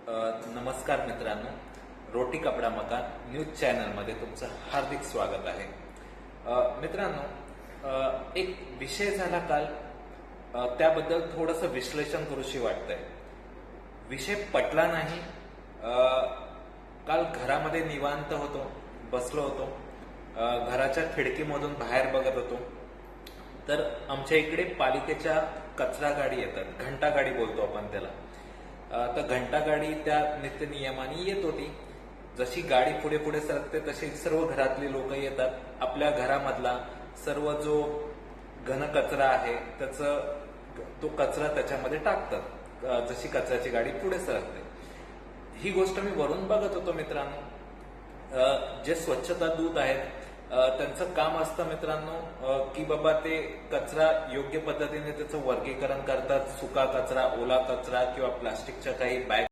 नमस्कार मित्रांनो, रोटी कपडा मकान न्यूज चॅनलमध्ये तुमचं हार्दिक स्वागत आहे. मित्रांनो, एक विषय झाला काल, त्याबद्दल थोडंसं विश्लेषण करूशी वाटतंय. विषय पटला नाही. काल घरामध्ये निवांत होतो, बसलो होतो, घराच्या खिडकीमधून बाहेर बघत होतो, तर आमच्या इकडे पालिकेच्या कचरा गाडी येतात, घंटा गाडी बोलतो आपण त्याला. तर घंटा गाडी त्या नित्य नियमाने येत होती. जशी गाडी पुढे पुढे सरकते तशी सर्व घरातली लोक येतात, आपल्या घरामधला सर्व जो घन कचरा आहे तो कचरा त्याच्यामध्ये टाकतात, जशी कचऱ्याची गाडी पुढे सरकते. ही गोष्ट मी वरून बघत होतो मित्रांनो. जे स्वच्छता दूत आहेत, त्यांचं काम असतं मित्रांनो की बाबा ते कचरा योग्य पद्धतीने त्याचं वर्गीकरण करतात. सुका कचरा, ओला कचरा किंवा प्लास्टिकच्या काही बॅग